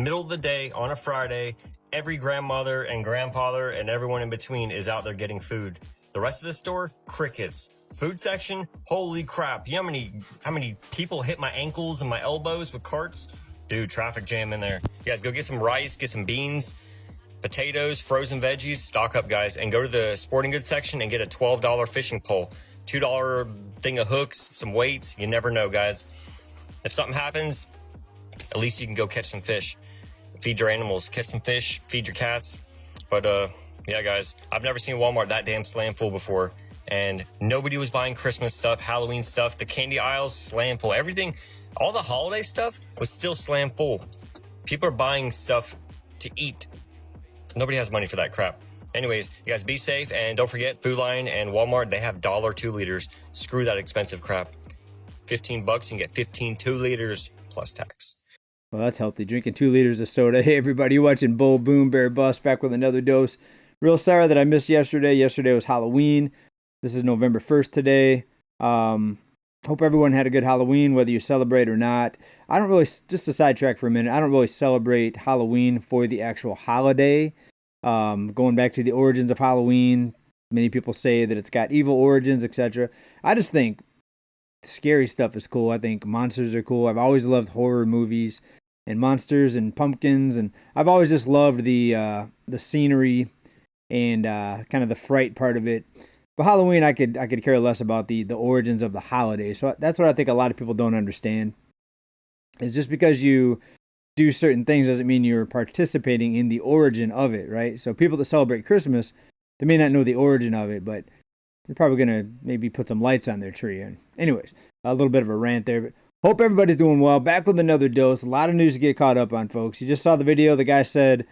middle of the day on a Friday, every grandmother and grandfather and everyone in between is out there getting food. The rest of the store, crickets. Food section, holy crap. You know how many people hit my ankles and my elbows with carts? Dude, traffic jam in there. You guys, go get some rice, get some beans, potatoes, frozen veggies, stock up, guys, and go to the sporting goods section and get a $12 fishing pole, $2 thing of hooks, some weights. You never know, guys. If something happens, at least you can go catch some fish. Feed your animals, catch some fish, feed your cats. But yeah, guys, I've never seen Walmart that damn slam full before. And nobody was buying Christmas stuff, Halloween stuff. The candy aisles, slam full. Everything, all the holiday stuff was still slam full. People are buying stuff to eat. Nobody has money for that crap. Anyways, you guys be safe, and don't forget, Food Lion and Walmart, they have $1 2 liters. Screw that expensive crap. $15, you can get 15 2 liters plus tax. Well, that's healthy. Drinking 2 liters of soda. Hey, everybody, you're watching Bull Boom Bear Bust, back with another dose. Real sorry that I missed yesterday. Yesterday was Halloween. This is November 1st today. Hope everyone had a good Halloween, whether you celebrate or not. I don't really, just to sidetrack for a minute, I don't really celebrate Halloween for the actual holiday. Going back to the origins of Halloween, many people say that it's got evil origins, etc. I just think scary stuff is cool. I think monsters are cool. I've always loved horror movies and monsters and pumpkins, and I've always just loved the scenery and kind of the fright part of it. But Halloween, I could care less about the origins of the holiday. So that's what I think a lot of people don't understand. Is just because you do certain things doesn't mean you're participating in the origin of it, right? So people that celebrate Christmas, they may not know the origin of it, but they're probably going to maybe put some lights on their tree. And anyways, a little bit of a rant there, but hope everybody's doing well. Back with another dose. A lot of news to get caught up on, folks. You just saw the video. The guy said,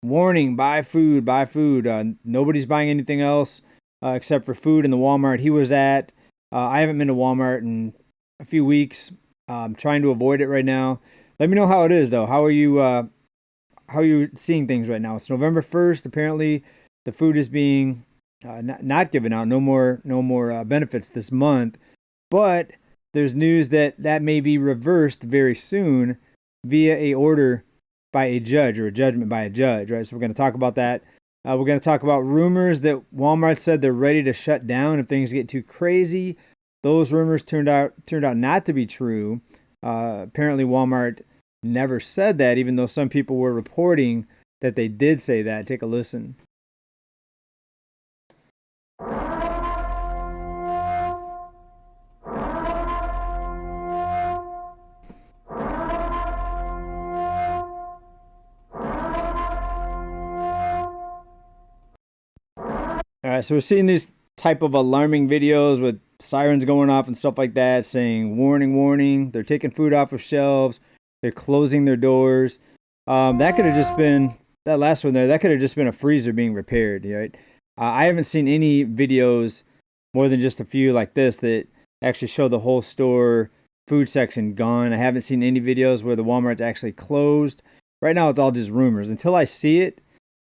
warning, buy food, buy food. Nobody's buying anything else except for food in the Walmart he was at. I haven't been to Walmart in a few weeks. I'm trying to avoid it right now. Let me know how it is, though. How are you seeing things right now? It's November 1st. Apparently, the food is being not given out. No more benefits this month. But there's news that may be reversed very soon via a order by a judge, or a judgment by a judge, right? So we're going to talk about that. We're going to talk about rumors that Walmart said they're ready to shut down if things get too crazy. Those rumors turned out not to be true. Apparently, Walmart never said that, even though some people were reporting that they did say that. Take a listen. All right, so we're seeing these type of alarming videos with sirens going off and stuff like that, saying warning, warning. They're taking food off of shelves. They're closing their doors. That could have just been, that last one there, that could have just been a freezer being repaired, right? I haven't seen any videos, more than just a few like this, that actually show the whole store food section gone. I haven't seen any videos where the Walmart's actually closed. Right now, it's all just rumors. Until I see it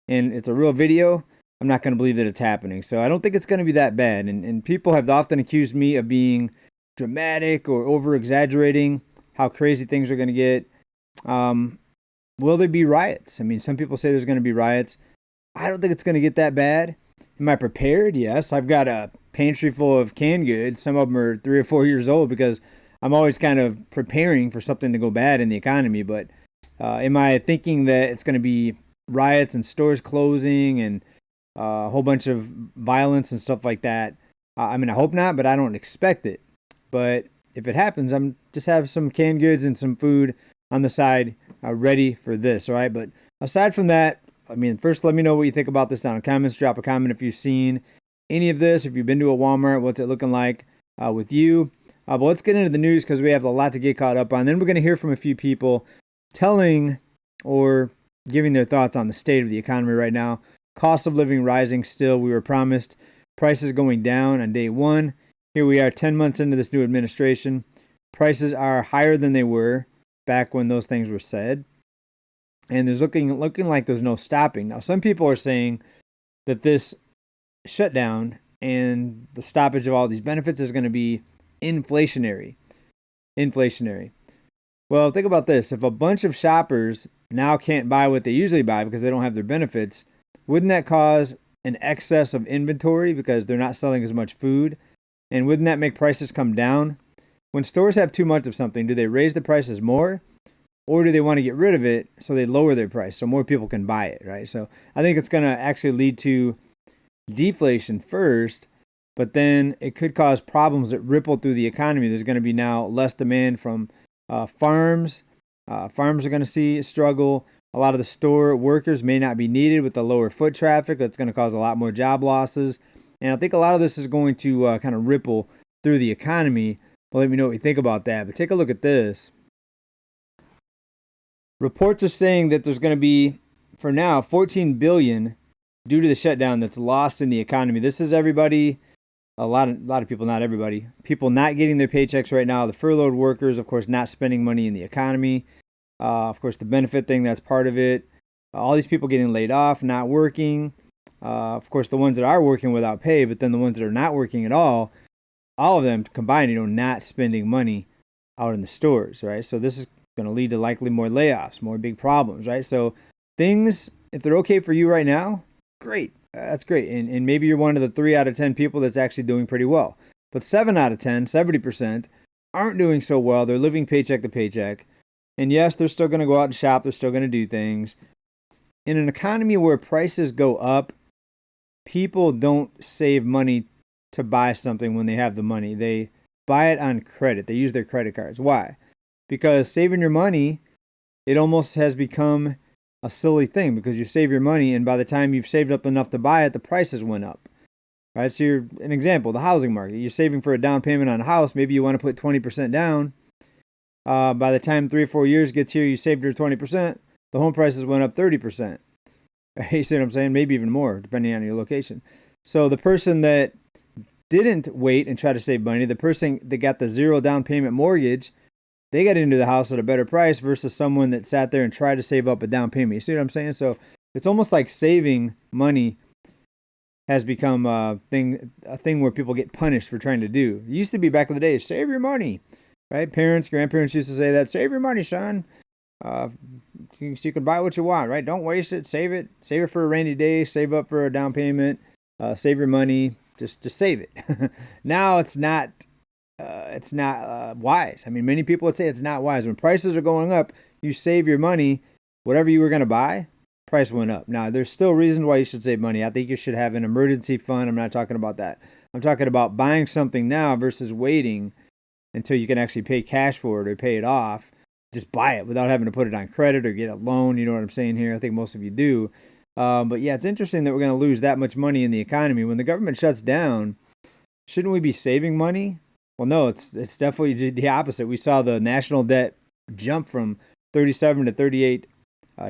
and it's a real video, I'm not going to believe that it's happening. So I don't think it's going to be that bad. And people have often accused me of being dramatic or over-exaggerating how crazy things are going to get. Will there be riots? I mean, some people say there's going to be riots. I don't think it's going to get that bad. Am I prepared? Yes. I've got a pantry full of canned goods. Some of them are 3 or 4 years old because I'm always kind of preparing for something to go bad in the economy. But am I thinking that it's going to be riots and stores closing and a whole bunch of violence and stuff like that? I mean, I hope not, but I don't expect it. But if it happens, I'm just have some canned goods and some food on the side ready for this, all right? But aside from that, I mean, first let me know what you think about this down in the comments. Drop a comment if you've seen any of this, if you've been to a Walmart, what's it looking like with you? But let's get into the news because we have a lot to get caught up on. Then we're going to hear from a few people telling or giving their thoughts on the state of the economy right now. Cost of living rising still. We were promised prices going down on day one. Here we are 10 months into this new administration. Prices are higher than they were back when those things were said. And there's looking like there's no stopping. Now, some people are saying that this shutdown and the stoppage of all these benefits is going to be inflationary. Well, think about this. If a bunch of shoppers now can't buy what they usually buy because they don't have their benefits, wouldn't that cause an excess of inventory because they're not selling as much food? And wouldn't that make prices come down? When stores have too much of something, do they raise the prices more? Or do they want to get rid of it so they lower their price so more people can buy it, right? So I think it's going to actually lead to deflation first, but then it could cause problems that ripple through the economy. There's going to be now less demand from farms. Farms are going to see a struggle. A lot of the store workers may not be needed with the lower foot traffic. That's going to cause a lot more job losses. And I think a lot of this is going to kind of ripple through the economy. But let me know what you think about that. But take a look at this. Reports are saying that there's going to be, for now, $14 billion due to the shutdown that's lost in the economy. This is everybody, a lot of people, not everybody, people not getting their paychecks right now. The furloughed workers, of course, not spending money in the economy. Of course, the benefit thing, that's part of it. All these people getting laid off, not working. Of course, the ones that are working without pay, but then the ones that are not working at all of them combined, not spending money out in the stores, right? So this is going to lead to likely more layoffs, more big problems, right? So things, if they're okay for you right now, great. That's great. And maybe you're one of the 3 out of 10 people that's actually doing pretty well. But 7 out of 10, 70%, aren't doing so well. They're living paycheck to paycheck. And yes, they're still going to go out and shop. They're still going to do things. In an economy where prices go up, people don't save money to buy something when they have the money. They buy it on credit. They use their credit cards. Why? Because saving your money, it almost has become a silly thing because you save your money and by the time you've saved up enough to buy it, the prices went up. Right? So you're an example, the housing market. You're saving for a down payment on a house. Maybe you want to put 20% down. By the time 3 or 4 years gets here, you saved your 20%. The home prices went up 30%. You see what I'm saying? Maybe even more, depending on your location. So the person that didn't wait and try to save money, the person that got the 0 down payment mortgage, they got into the house at a better price versus someone that sat there and tried to save up a down payment. You see what I'm saying? So it's almost like saving money has become a thing where people get punished for trying to do. It used to be back in the day, save your money, right? Parents, grandparents used to say that, save your money, son. So you can buy what you want, right? Don't waste it. Save it. Save it for a rainy day. Save up for a down payment. Save your money. Just save it. Now it's not wise. I mean, many people would say it's not wise. When prices are going up, you save your money. Whatever you were going to buy, price went up. Now, there's still reasons why you should save money. I think you should have an emergency fund. I'm not talking about that. I'm talking about buying something now versus waiting until you can actually pay cash for it or pay it off. Just buy it without having to put it on credit or get a loan. You know what I'm saying here? I think most of you do. But yeah, it's interesting that we're going to lose that much money in the economy. When the government shuts down, shouldn't we be saving money? Well, no, it's definitely the opposite. We saw the national debt jump from 37 to 38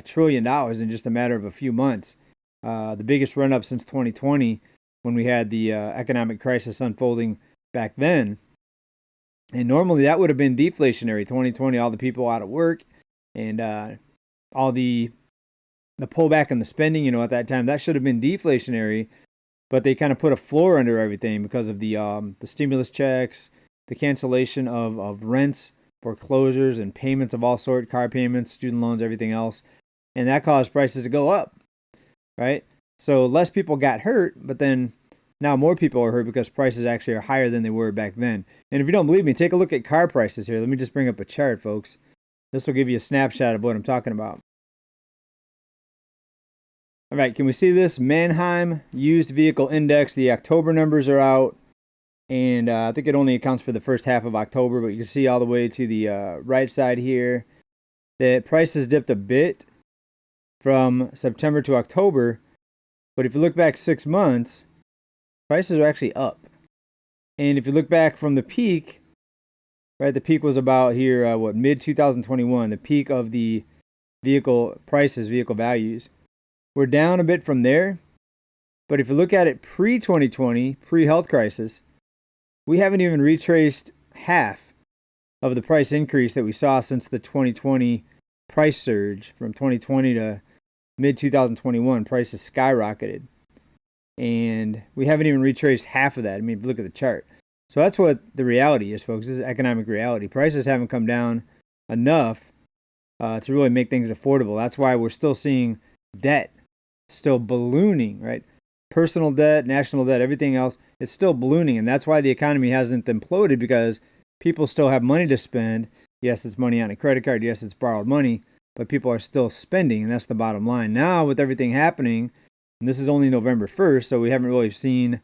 trillion dollars in just a matter of a few months. The biggest run up since 2020 when we had the economic crisis unfolding back then. And normally that would have been deflationary. 2020, all the people out of work and all the pullback in the spending, at that time, that should have been deflationary. But they kind of put a floor under everything because of the stimulus checks, the cancellation of rents, foreclosures, and payments of all sorts, car payments, student loans, everything else. And that caused prices to go up, right? So less people got hurt, but then now more people are hurt because prices actually are higher than they were back then. And if you don't believe me, take a look at car prices here. Let me just bring up a chart, folks. This will give you a snapshot of what I'm talking about. All right, can we see this? Manheim Used Vehicle Index. The October numbers are out, and I think it only accounts for the first half of October, but you can see all the way to the right side here that prices dipped a bit from September to October, but if you look back 6 months, prices are actually up. And if you look back from the peak, right, the peak was about here, mid-2021, the peak of the vehicle prices, vehicle values. We're down a bit from there, but if you look at it pre-2020, pre-health crisis, we haven't even retraced half of the price increase that we saw since the 2020 price surge. From 2020 to mid-2021, prices skyrocketed. And we haven't even retraced half of that. I mean, look at the chart. So that's what the reality is, folks. This is economic reality. Prices haven't come down enough to really make things affordable. That's why we're still seeing debt still ballooning, right? Personal debt, national debt, everything else, it's still ballooning. And that's why the economy hasn't imploded, because people still have money to spend. Yes, it's money on a credit card. Yes, it's borrowed money, but people are still spending. And that's the bottom line. Now, with everything happening, and this is only November 1st, so we haven't really seen,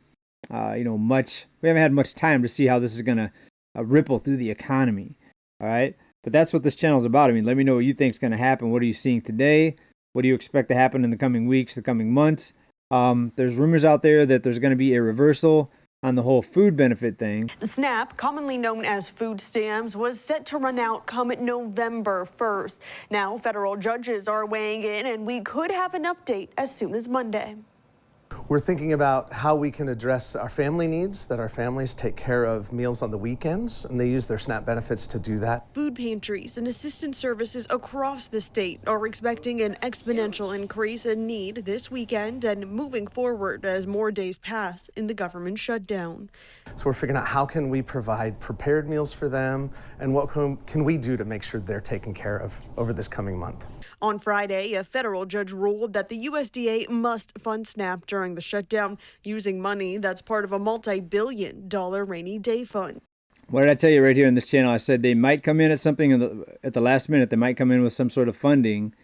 much. We haven't had much time to see how this is going to ripple through the economy. All right. But that's what this channel is about. I mean, let me know what you think is going to happen. What are you seeing today? What do you expect to happen in the coming weeks, the coming months? There's rumors out there that there's going to be a reversal on the whole food benefit thing. The SNAP, commonly known as food stamps, was set to run out come November 1st. Now, federal judges are weighing in, and we could have an update as soon as Monday. We're thinking about how we can address our family needs, that our families take care of meals on the weekends, and they use their SNAP benefits to do that. Food pantries and assistance services across the state are expecting an exponential increase in need this weekend and moving forward as more days pass in the government shutdown. So we're figuring out how can we provide prepared meals for them, and what can we do to make sure they're taken care of over this coming month. On Friday, a federal judge ruled that the USDA must fund SNAP during the shutdown using money that's part of a multi-billion-dollar rainy day fund. What did I tell you right here on this channel? I said they might come in at something at the last minute. They might come in with some sort of funding.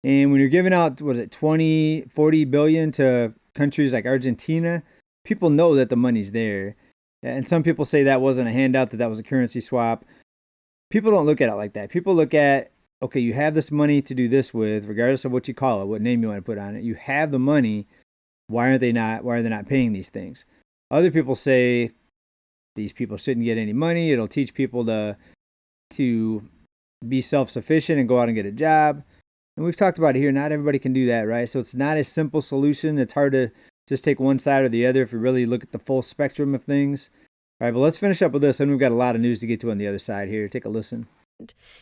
And when you're giving out, was it 20, 40 billion to countries like Argentina, people know that the money's there. And some people say that wasn't a handout, that was a currency swap. People don't look at it like that. People look at, okay, you have this money to do this with, regardless of what you call it, what name you want to put on it. You have the money. Why are they not paying these things? Other people say these people shouldn't get any money. It'll teach people to be self-sufficient and go out and get a job. And we've talked about it here. Not everybody can do that, right? So it's not a simple solution. It's hard to just take one side or the other if you really look at the full spectrum of things. All right, but let's finish up with this. And we've got a lot of news to get to on the other side here. Take a listen.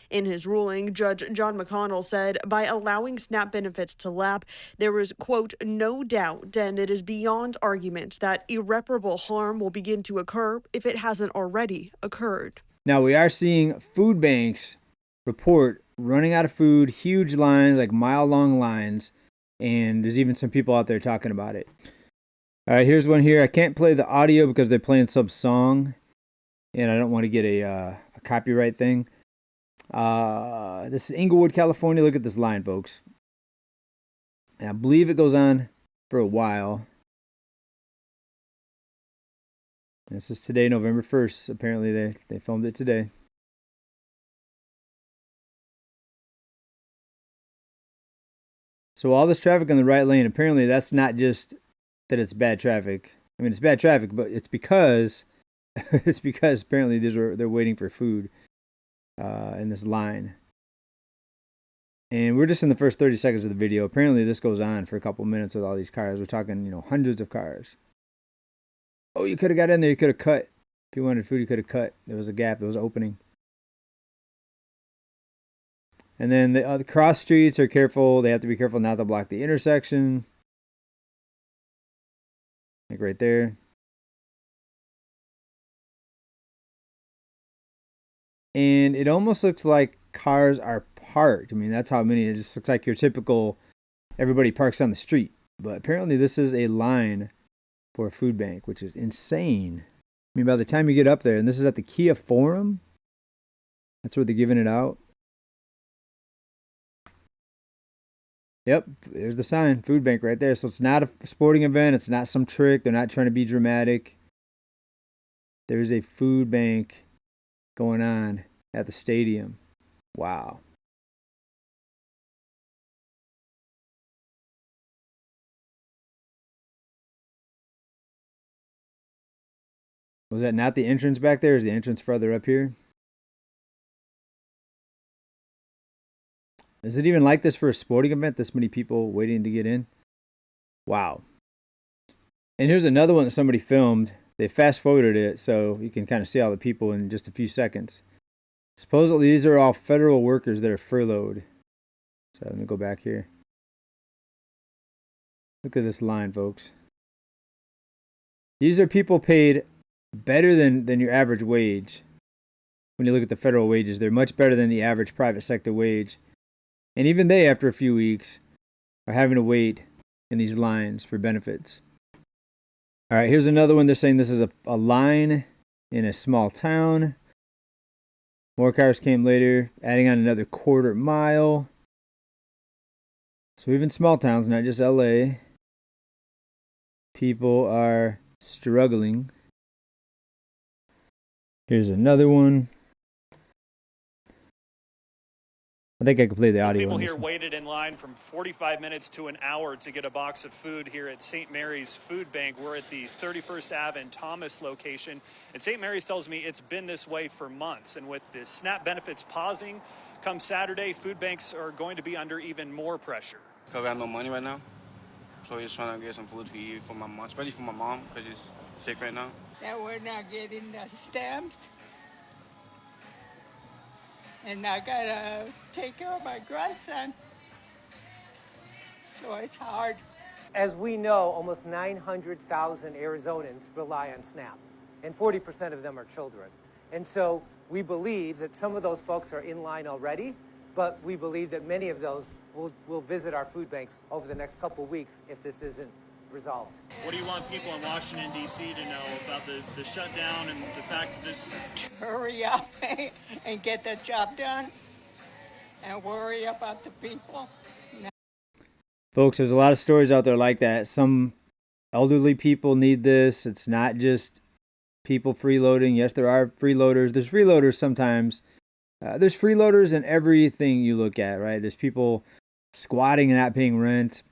In his ruling, Judge John McConnell said by allowing SNAP benefits to lapse, there is, quote, no doubt, and it is beyond argument that irreparable harm will begin to occur if it hasn't already occurred. Now, we are seeing food banks report running out of food, huge lines, like mile-long lines, and there's even some people out there talking about it. All right, here's one here. I can't play the audio because they're playing some song, and I don't want to get a copyright thing. This is Inglewood, California. Look at this line, folks. And I believe it goes on for a while. This is today, November 1st. Apparently, they filmed it today. So all this traffic on the right lane, apparently that's not just that it's bad traffic. I mean, it's bad traffic, but it's because apparently they're waiting for food in this line. And we're just in the first 30 seconds of the video. Apparently this goes on for a couple minutes with all these cars. We're talking, hundreds of cars. Oh, you could have got in there. You could have cut. If you wanted food, you could have cut. There was a gap. There was an opening. And then the cross streets are careful. They have to be careful not to block the intersection. Like right there. And it almost looks like cars are parked. I mean, that's how many. It just looks like your typical everybody parks on the street. But apparently this is a line for a food bank, which is insane. I mean, by the time you get up there, and this is at the Kia Forum, that's where they're giving it out. Yep, there's the sign, food bank right there. So it's not a sporting event. It's not some trick. They're not trying to be dramatic. There's a food bank going on at the stadium. Wow. Was that not the entrance back there? Is the entrance further up here? Is it even like this for a sporting event? This many people waiting to get in? Wow. And here's another one that somebody filmed. They fast forwarded it so you can kind of see all the people in just a few seconds. Supposedly these are all federal workers that are furloughed. So let me go back here. Look at this line, folks. These are people paid better than your average wage. When you look at the federal wages, they're much better than the average private sector wage. And even they, after a few weeks, are having to wait in these lines for benefits. All right, here's another one. They're saying this is a line in a small town. More cars came later, adding on another quarter mile. So even small towns, not just LA, people are struggling. Here's another one. I think I could play the audio. People here waited in line from 45 minutes to an hour to get a box of food here at St. Mary's Food Bank. We're at the 31st Ave and Thomas location. And St. Mary's tells me it's been this way for months. And with the SNAP benefits pausing, come Saturday, food banks are going to be under even more pressure. Because I have no money right now. So we're just trying to get some food to eat for my mom, especially for my mom, because she's sick right now. That we're not getting the stamps. And I gotta take care of my grandson. So it's hard. As we know, almost 900,000 Arizonans rely on SNAP, and 40% of them are children. And so we believe that some of those folks are in line already, but we believe that many of those will visit our food banks over the next couple weeks if this isn't resolved. What do you want people in Washington, D.C. to know about the shutdown and the fact that this... Hurry up and get the job done and worry about the people. Folks, there's a lot of stories out there like that. Some elderly people need this. It's not just people freeloading. Yes, there are freeloaders. There's freeloaders sometimes. There's freeloaders in everything you look at, right? There's people squatting and not paying rent.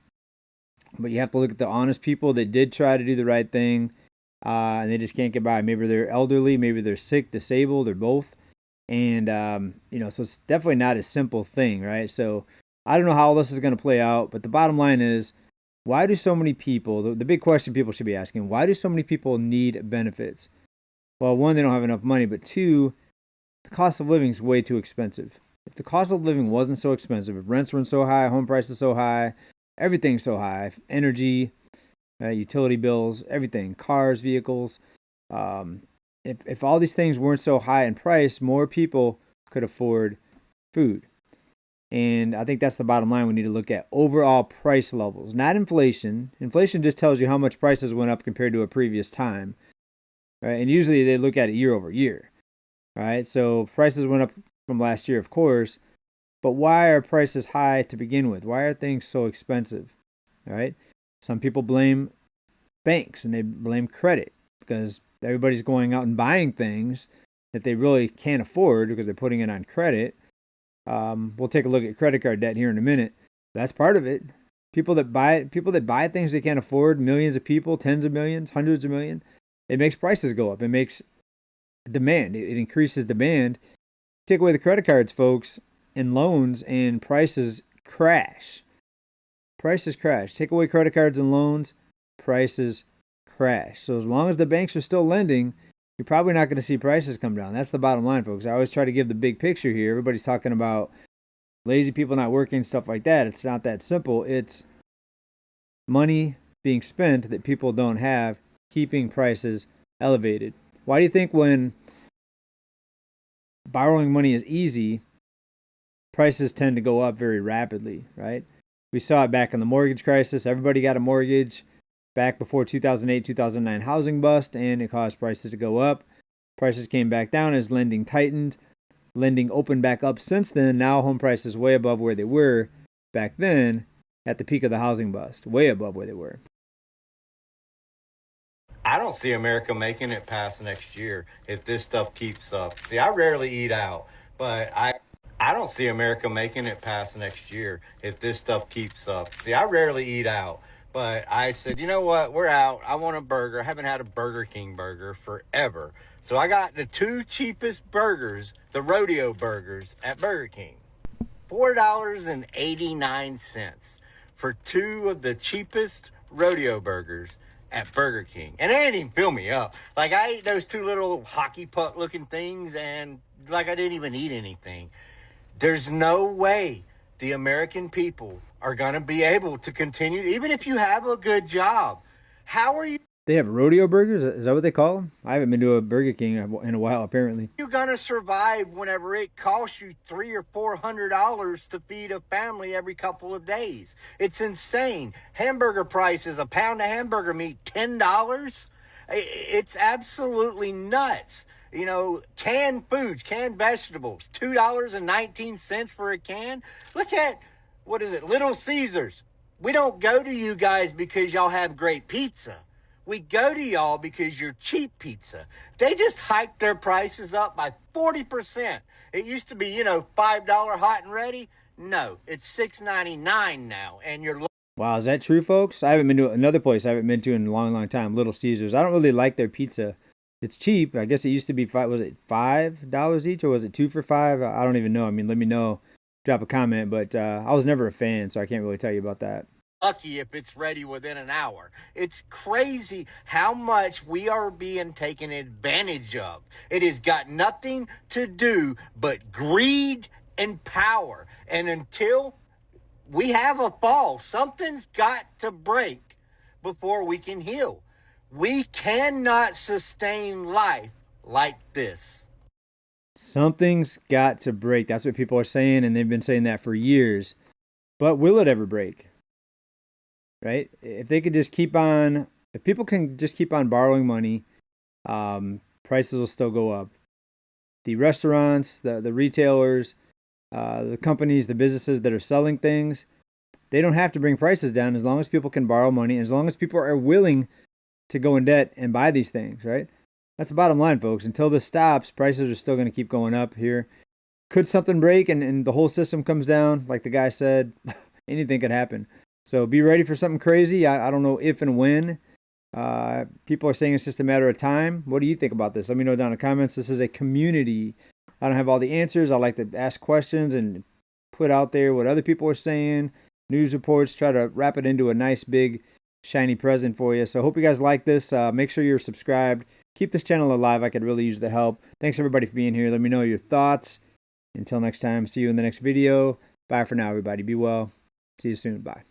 But you have to look at the honest people that did try to do the right thing, and they just can't get by. Maybe they're elderly, maybe they're sick, disabled, or both. And, so it's definitely not a simple thing, right? So I don't know how all this is going to play out, but the bottom line is, why do so many people, the big question people should be asking, why do so many people need benefits? Well, one, they don't have enough money, but two, the cost of living is way too expensive. If the cost of living wasn't so expensive, if rents weren't so high, home prices so high, everything's so high, energy, utility bills, everything, cars, vehicles. If all these things weren't so high in price, more people could afford food. And I think that's the bottom line. We need to look at overall price levels, not inflation. Inflation just tells you how much prices went up compared to a previous time. Right? And usually they look at it year over year. Right? So prices went up from last year, of course. But why are prices high to begin with? Why are things so expensive? All right. Some people blame banks and they blame credit because everybody's going out and buying things that they really can't afford because they're putting it on credit. We'll take a look at credit card debt here in a minute. That's part of it. People that buy things they can't afford, millions of people, tens of millions, hundreds of millions, it makes prices go up. It makes demand. It increases demand. Take away the credit cards, folks, and loans, and prices crash. Prices crash. Take away credit cards and loans, prices crash. So as long as the banks are still lending, you're probably not going to see prices come down. That's the bottom line, folks. I always try to give the big picture here. Everybody's talking about lazy people not working, stuff like that. It's not that simple. It's money being spent that people don't have, keeping prices elevated. Why do you think when borrowing money is easy, prices tend to go up very rapidly, right? We saw it back in the mortgage crisis. Everybody got a mortgage back before 2008, 2009 housing bust, and it caused prices to go up. Prices came back down as lending tightened. Lending opened back up since then. Now home prices way above where they were back then at the peak of the housing bust, way above where they were. I don't see America making it past next year if this stuff keeps up. See, I rarely eat out, but I don't see America making it past next year if this stuff keeps up. See, I rarely eat out, but I said, you know what? We're out. I want a burger. I haven't had a Burger King burger forever. So I got the two cheapest burgers, the rodeo burgers at Burger King. $4.89 for two of the cheapest rodeo burgers at Burger King. And they didn't even fill me up. Like, I ate those two little hockey puck looking things and like I didn't even eat anything. There's no way the American people are going to be able to continue, even if you have a good job. How are you They have rodeo burgers? Is that what they call them? I haven't been to a Burger King in a while, apparently. You're gonna survive whenever it costs you $300 or $400 to feed a family every couple of days. It's insane. Hamburger prices, a pound of hamburger meat, $10. It's absolutely nuts. You know, canned foods, canned vegetables, $2.19 for a can. Look at, what is it, Little Caesars. We don't go to you guys because y'all have great pizza. We go to y'all because you're cheap pizza. They just hiked their prices up by 40%. It used to be, you know, $5 hot and ready. No, it's $6.99 now, and you're... Wow, is that true, folks? I haven't been to another place I haven't been to in a long, long time, Little Caesars. I don't really like their pizza. It's cheap. I guess it used to be $5 each, or was it 2 for $5? I don't even know. I mean, let me know. Drop a comment, but I was never a fan, so I can't really tell you about that. Lucky if it's ready within an hour. It's crazy how much we are being taken advantage of. It has got nothing to do but greed and power. And until we have a fall, something's got to break before we can heal. We cannot sustain life like this. Something's got to break. That's what people are saying, and they've been saying that for years. But will it ever break? Right? If they could just keep on, if people can just keep on borrowing money, prices will still go up. The restaurants, the retailers, the companies, the businesses that are selling things, they don't have to bring prices down as long as people can borrow money, as long as people are willing to go in debt and buy these things, right? That's the bottom line, folks. Until this stops, prices are still going to keep going up here. Could something break and the whole system comes down? Like the guy said, anything could happen. So be ready for something crazy. I don't know if and when. People are saying it's just a matter of time. What do you think about this? Let me know down in the comments. This is a community. I don't have all the answers. I like to ask questions and put out there what other people are saying, news reports, try to wrap it into a nice, big, shiny present for you. So I hope you guys like this. Make sure you're subscribed. Keep this channel alive. I could really use the help. Thanks, everybody, for being here. Let me know your thoughts. Until next time, see you in the next video. Bye for now, everybody. Be well. See you soon. Bye.